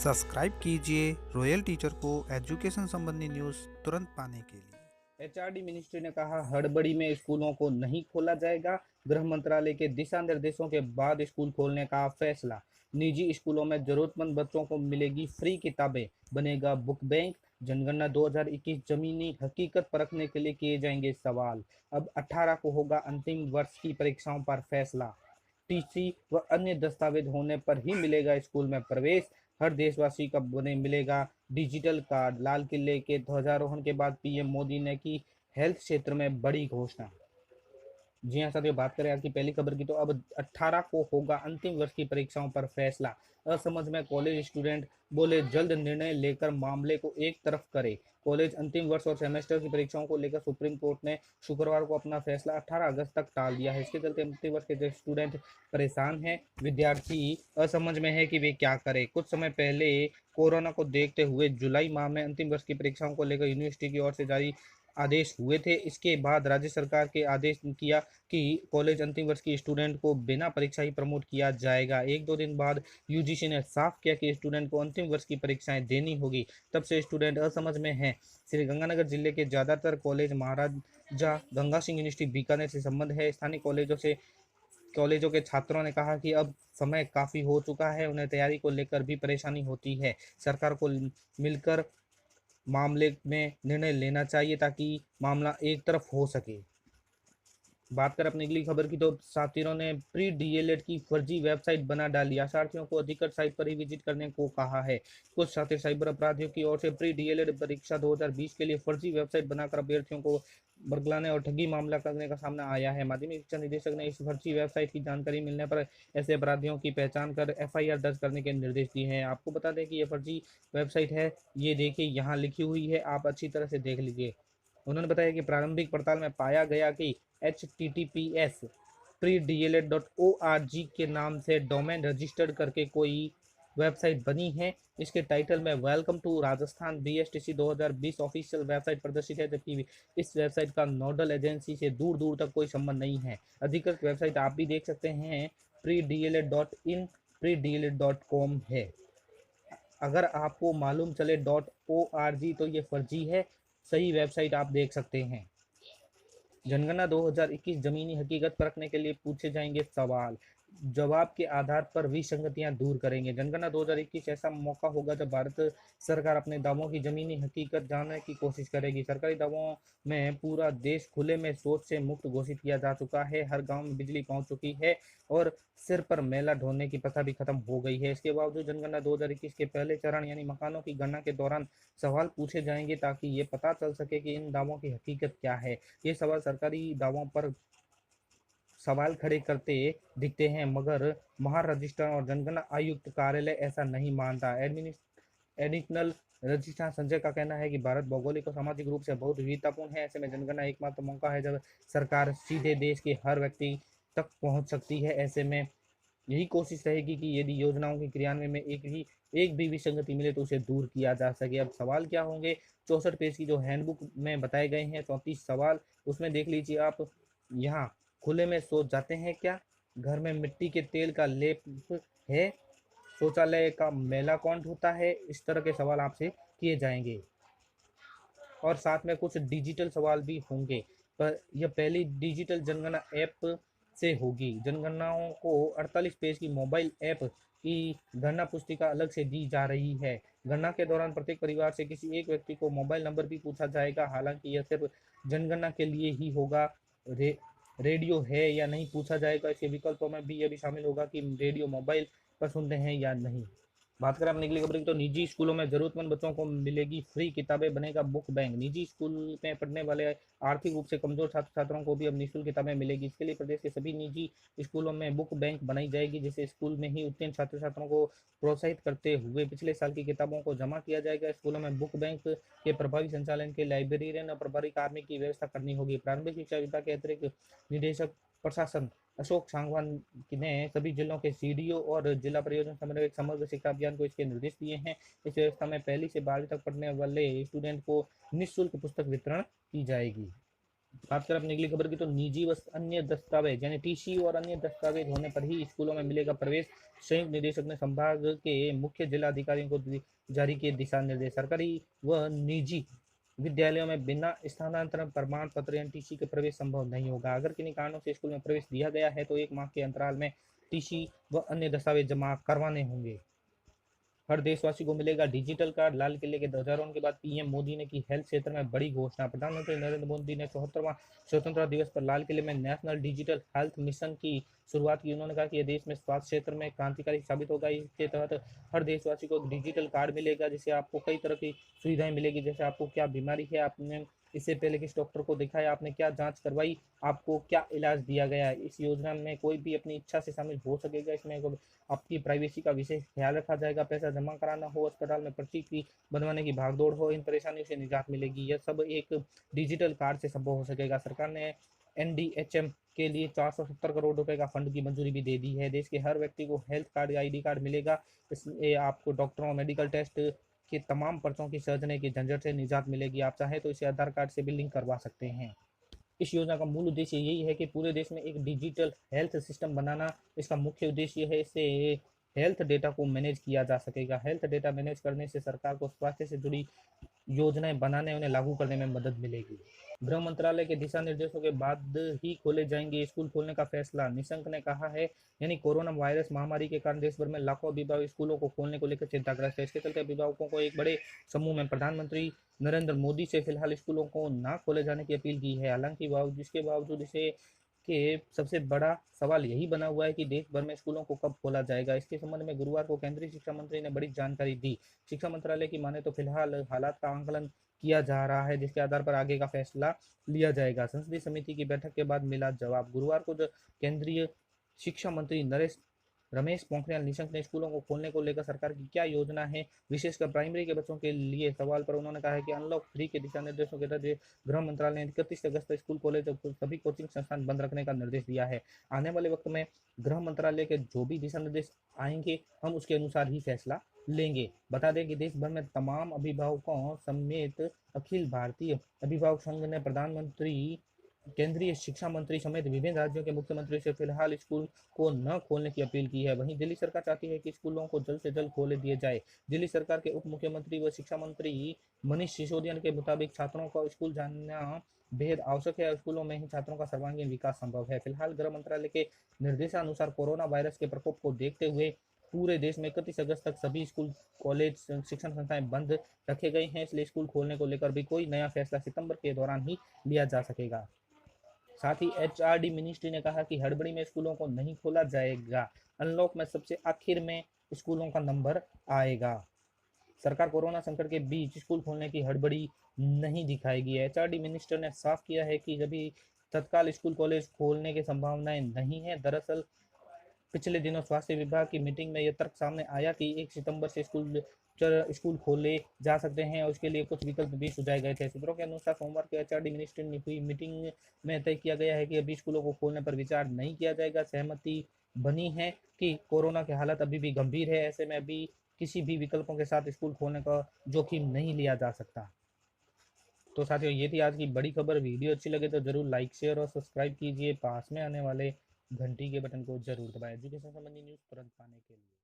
Subscribe कीजिए royal teacher को education संबंधी न्यूज़ तुरंत पाने के लिए। एचआरडी मिनिस्ट्री ने कहा हड़बड़ी में स्कूलों को नहीं खोला जाएगा। गृह मंत्रालय के दिशा निर्देशों के बाद स्कूल खोलने का फैसला। निजी स्कूलों में जरूरतमंद बच्चों को मिलेगी फ्री किताबें, बनेगा बुक बैंक। जनगणना 2021 जमीनी हकीकत परखने के लिए किए जाएंगे सवाल। अब 18 को होगा अंतिम वर्ष की परीक्षाओं पर फैसला। टीसी व अन्य दस्तावेज होने पर ही मिलेगा स्कूल में प्रवेश। हर देशवासी का बने मिलेगा डिजिटल कार्ड। लाल किले के ध्वजारोहण के बाद पीएम मोदी ने की हेल्थ क्षेत्र में बड़ी घोषणा। जी हाँ साथियों, बात करें आज की पहली खबर की तो अब 18 को होगा अंतिम वर्ष की परीक्षाओं पर फैसला। असमझ में कॉलेज स्टूडेंट बोले जल्द निर्णय लेकर मामले को एक तरफ करे। कॉलेज अंतिम वर्ष और सेमेस्टर की परीक्षाओं को लेकर सुप्रीम कोर्ट ने शुक्रवार को अपना फैसला 18 अगस्त तक टाल दिया है। इसके चलते अंतिम वर्ष के स्टूडेंट परेशान हैं। विद्यार्थी असमझ में है कि वे क्या करें। कुछ समय पहले कोरोना को देखते हुए जुलाई माह में अंतिम वर्ष की परीक्षाओं को लेकर यूनिवर्सिटी की ओर से जारी आदेश हुए थे। इसके बाद राज्य सरकार के आदेश किया कि कॉलेज अंतिम वर्ष की स्टूडेंट को बिना परीक्षा ही प्रमोट किया जाएगा। एक दो दिन बाद यूजीसी ने साफ किया कि स्टूडेंट को अंतिम वर्ष की परीक्षाएं देनी होगी। तब से स्टूडेंट असमझ में हैं। श्री गंगानगर जिले के ज़्यादातर कॉलेज महाराजा गंगा सिंह यूनिवर्सिटी बीकानेर से संबंध है। स्थानीय कॉलेजों के छात्रों ने कहा कि अब समय काफ़ी हो चुका है, उन्हें तैयारी को लेकर भी परेशानी होती है। सरकार को मिलकर मामले में निर्णय लेना चाहिए ताकि मामला एक तरफ हो सके। बात करें अपनी अगली खबर की तो छात्रों ने प्री डीएलएड की फर्जी वेबसाइट बना डाली। अभ्यर्थियों को अधिकृत साइट पर ही विजिट करने को कहा है। कुछ छात्र साइबर अपराधियों की ओर से प्री डीएलएड परीक्षा 2020 के लिए फर्जी वेबसाइट बनाकर अभ्यर्थियों को बरगलाने और ठगी मामला करने का सामना आया है। माध्यमिक शिक्षा निदेशक ने इस फर्जी वेबसाइट की जानकारी मिलने पर ऐसे अपराधियों की पहचान कर एफआईआर दर्ज करने के निर्देश दिए हैं। आपको बता दें कि ये फर्जी वेबसाइट है, ये देखिए यहाँ लिखी हुई है, आप अच्छी तरह से देख लीजिए। उन्होंने बताया कि प्रारंभिक पड़ताल में पाया गया कि https pre-dled.org के नाम से डोमेन रजिस्टर्ड करके कोई वेबसाइट बनी है। इसके टाइटल में welcome to Rajasthan BSTC 2020 official website प्रदर्शित है, जबकि इस वेबसाइट का नोडल एजेंसी से दूर दूर तक कोई संबंध नहीं है। अधिकृत वेबसाइट आप भी देख सकते हैं, pre-dled.in pre-dled.com है। अगर आपको मालूम चले .org तो ये फर्जी है, सही वेबसाइट आप देख सकते हैं। जनगणना 2021 जमीनी हकीकत परखने के लिए पूछे जाएंगे सवाल, जवाब के आधार पर विसंगतियां दूर करेंगे। जनगणना 2021 ऐसा मौका होगा जब भारत सरकार अपने दावों की जमीनी हकीकत जानने की कोशिश करेगी। सरकारी दावों में पूरा देश खुले में शौच से मुक्त घोषित किया जा चुका है। हर गांव में बिजली पहुंच चुकी है और सिर पर मेला ढोने की प्रथा भी खत्म हो गई है। इसके बावजूद जनगणना 2021 के पहले चरण यानी मकानों की गणना के दौरान सवाल पूछे जाएंगे ताकि ये पता चल सके कि इन दावों की हकीकत क्या है। ये सवाल सरकारी दावों पर सवाल खड़े करते दिखते हैं, मगर महारजिस्ट्रार और जनगणना आयुक्त कार्यालय ऐसा नहीं मानता। एडिशनल रजिस्ट्रार संजय का कहना है कि भारत भौगोलिक और सामाजिक रूप से बहुत विविधतापूर्ण है। ऐसे में जनगणना एकमात्र मौका है जब सरकार सीधे देश के हर व्यक्ति तक पहुंच सकती है। ऐसे में यही कोशिश रहेगी कि यदि योजनाओं के क्रियान्वयन में एक भी विसंगति मिले तो उसे दूर किया जा सके। अब सवाल क्या होंगे, 64 पेज की जो हैंडबुक में बताए गए हैं 34 सवाल, उसमें देख लीजिए आप। यहाँ खुले में सोच जाते हैं क्या, घर में मिट्टी के तेल का लेप है, शौचालय का मेला कौन होता है, इस तरह के सवाल आपसे किए जाएंगे। और साथ में कुछ डिजिटल सवाल भी होंगे। पर यह पहली डिजिटल जनगणना ऐप से होगी। जनगणनाओं को 48 पेज की मोबाइल ऐप की गणना पुस्तिका अलग से दी जा रही है। गणना के दौरान प्रत्येक परिवार से किसी एक व्यक्ति को मोबाइल नंबर भी पूछा जाएगा। हालांकि यह सिर्फ जनगणना के लिए ही होगा। रेडियो है या नहीं पूछा जाएगा। इसके विकल्पों में भी यह भी शामिल होगा कि रेडियो मोबाइल पर सुनते हैं या नहीं। बात करें अपनी अगली खबर की तो निजी स्कूलों में जरूरतमंद बच्चों को मिलेगी फ्री किताबें, बनेगा बुक बैंक। निजी स्कूल में पढ़ने वाले आर्थिक रूप से कमजोर छात्र छात्राओं को भी अब निःशुल्क किताबें मिलेगी। इसके लिए प्रदेश के सभी निजी स्कूलों में बुक बैंक बनाई जाएगी, जिसे स्कूल में ही उत्तीर्ण छात्र छात्राओं को प्रोत्साहित करते हुए पिछले साल की किताबों को जमा किया जाएगा। स्कूलों में बुक बैंक के प्रभावी संचालन के लाइब्रेरियन और प्रभारी कार्मिक की व्यवस्था करनी होगी। प्रारंभिक शिक्षा विभाग के अतिरिक्त निदेशक प्रशासन अशोक सांगवान ने सभी जिलों के सीडीओ और जिला परियोजना समन्वयक समग्र शिक्षा अभियान को इसके निर्देश दिए हैं। इस व्यवस्था में 1ली से 12वीं तक पढ़ने वाले स्टूडेंट को निःशुल्क पुस्तक वितरण की जाएगी। बात करें अपनी अगली खबर की, तो निजी व अन्य दस्तावेज यानी टीसी और अन्य दस्तावेज होने पर ही स्कूलों में मिलेगा प्रवेश। संयुक्त निदेशक ने संभाग के मुख्य जिला अधिकारियों को जारी किए दिशा निर्देश। सरकारी व निजी विद्यालयों में बिना स्थानांतरण प्रमाण पत्र यानी टीसी के प्रवेश संभव नहीं होगा। अगर किन्हीं कारणों से स्कूल में प्रवेश दिया गया है तो 1 माह के अंतराल में टीसी व अन्य दस्तावेज जमा करवाने होंगे। हर देशवासी को मिलेगा डिजिटल कार्ड। लाल किले के ध्वजारोहण के बाद पीएम मोदी ने की हेल्थ क्षेत्र में बड़ी घोषणा। प्रधानमंत्री नरेंद्र मोदी ने 74वां स्वतंत्रता दिवस पर लाल किले में नेशनल डिजिटल हेल्थ मिशन की शुरुआत की। उन्होंने कहा कि यह देश में स्वास्थ्य क्षेत्र में क्रांतिकारी साबित होगा। इसके तहत हर देशवासी को एक डिजिटल कार्ड मिलेगा, जिससे आपको कई तरह की सुविधाएं मिलेगी, जैसे आपको क्या बीमारी है, आपने इससे पहले किस डॉक्टर को दिखाया, आपने क्या जांच करवाई, आपको क्या इलाज दिया गया है। इस योजना में कोई भी अपनी इच्छा से शामिल हो सकेगा। इसमें आपकी प्राइवेसी का विशेष ख्याल रखा जाएगा। पैसा जमा कराना हो, अस्पताल में पर्ची की बनवाने की भागदौड़ हो, इन परेशानियों से निजात मिलेगी। यह सब एक डिजिटल कार्ड से संभव हो सकेगा। सरकार ने एनडीएचएम के लिए 470 करोड़ रुपए का फंड की मंजूरी भी दे दी है। देश के हर व्यक्ति को हेल्थ कार्ड या आईडी कार्ड मिलेगा। इसलिए आपको डॉक्टरों, मेडिकल टेस्ट के तमाम पर्चों की सर्जने की झंझट से निजात मिलेगी। आप चाहें तो इसे आधार कार्ड से भी लिंक करवा सकते हैं। इस योजना का मूल उद्देश्य यही है कि पूरे देश में एक डिजिटल हेल्थ सिस्टम बनाना। इसका मुख्य उद्देश्य है इससे हेल्थ डेटा को मैनेज किया जा सकेगा। हेल्थ डेटा मैनेज करने से सरकार को स्वास्थ्य से जुड़ी योजनाएं बनाने, उन्हें लागू करने में मदद मिलेगी। गृह मंत्रालय के दिशा निर्देशों के बाद ही खोले जाएंगे स्कूल। खोलने का फैसला, निशंक ने कहा है। यानी कोरोना वायरस महामारी के कारण देश भर में लाखों अभिभावक स्कूलों को खोलने को लेकर चिंताग्रस्त है। इसके चलते अभिभावकों को एक बड़े समूह में प्रधानमंत्री नरेंद्र मोदी से फिलहाल स्कूलों को ना खोले जाने की अपील की है। हालांकि जिसके बावजूद इसे के सबसे बड़ा सवाल यही बना हुआ है कि देश भर में स्कूलों को कब खोला जाएगा। इसके संबंध में गुरुवार को केंद्रीय शिक्षा मंत्री ने बड़ी जानकारी दी। शिक्षा मंत्रालय की माने तो फिलहाल हालात का आंकलन किया जा रहा है, जिसके आधार पर आगे का फैसला लिया जाएगा। संसदीय समिति की बैठक के बाद मिला जवाब। गुरुवार को जो केंद्रीय शिक्षा मंत्री रमेश पोखरियाल निशंक ने स्कूलों को खोलने को लेकर सरकार की क्या योजना है, विशेषकर प्राइमरी के बच्चों के लिए सवाल पर उन्होंने कहा है कि अनलॉक 3 के दिशा निर्देशों के तहत गृह मंत्रालय ने 31 अगस्त तक स्कूल, कॉलेज और सभी कोचिंग संस्थान बंद रखने का निर्देश दिया है। आने वाले वक्त में गृह मंत्रालय के जो भी दिशा निर्देश आएंगे, हम उसके अनुसार ही फैसला लेंगे। बता दें कि देश भर में तमाम अभिभावकों समेत अखिल भारतीय अभिभावक संघ ने प्रधानमंत्री, केंद्रीय शिक्षा मंत्री समेत विभिन्न राज्यों के मुख्यमंत्रियों से फिलहाल स्कूल को न खोलने की अपील की है। वहीं दिल्ली सरकार चाहती है कि स्कूलों को जल्द से जल्द खोले दिए जाए। दिल्ली सरकार के उप मुख्यमंत्री व शिक्षा मंत्री मनीष सिसोदिया के मुताबिक छात्रों का स्कूल जाना बेहद आवश्यक है। स्कूलों में ही छात्रों का सर्वांगीण विकास संभव है। फिलहाल गृह मंत्रालय के निर्देशानुसार कोरोना वायरस के प्रकोप को देखते हुए पूरे देश में 31 अगस्त तक सभी स्कूल, कॉलेज, शिक्षण संस्थाएं बंद रखे गए हैं। इसलिए स्कूल खोलने को लेकर भी कोई नया फैसला सितंबर के दौरान ही लिया जा सकेगा। साथ ही एचआरडी मिनिस्ट्री ने कहा कि हड़बड़ी में स्कूलों को नहीं खोला जाएगा। अनलॉक में सबसे आखिर में स्कूलों का नंबर आएगा। सरकार कोरोना संकट के बीच स्कूल खोलने की हड़बड़ी नहीं दिखाएगी। एचआरडी मिनिस्टर ने साफ किया है कि अभी तत्काल स्कूल, कॉलेज खोलने की संभावनाएं नहीं है। दरअसल पिछले दिनों स्वास्थ्य विभाग की मीटिंग में यह तर्क सामने आया कि 1 सितंबर से स्कूल खोले जा सकते हैं और उसके लिए कुछ विकल्प भी सुझाए गए थे। सूत्रों के अनुसार सोमवार को एचआरडी मिनिस्ट्री ने हुई मीटिंग में तय किया गया है कि अभी स्कूलों को खोलने पर विचार नहीं किया जाएगा। सहमति बनी है कि कोरोना की हालत अभी भी गंभीर है। ऐसे में अभी किसी भी विकल्पों के साथ स्कूल खोलने का जोखिम नहीं लिया जा सकता। तो साथियों, ये थी आज की बड़ी खबर। वीडियो अच्छी लगे तो जरूर लाइक, शेयर और सब्सक्राइब कीजिए। पास में आने वाले घंटी के बटन को जरूर दबाएं एजुकेशन संबंधी न्यूज़ तुरंत पाने के लिए।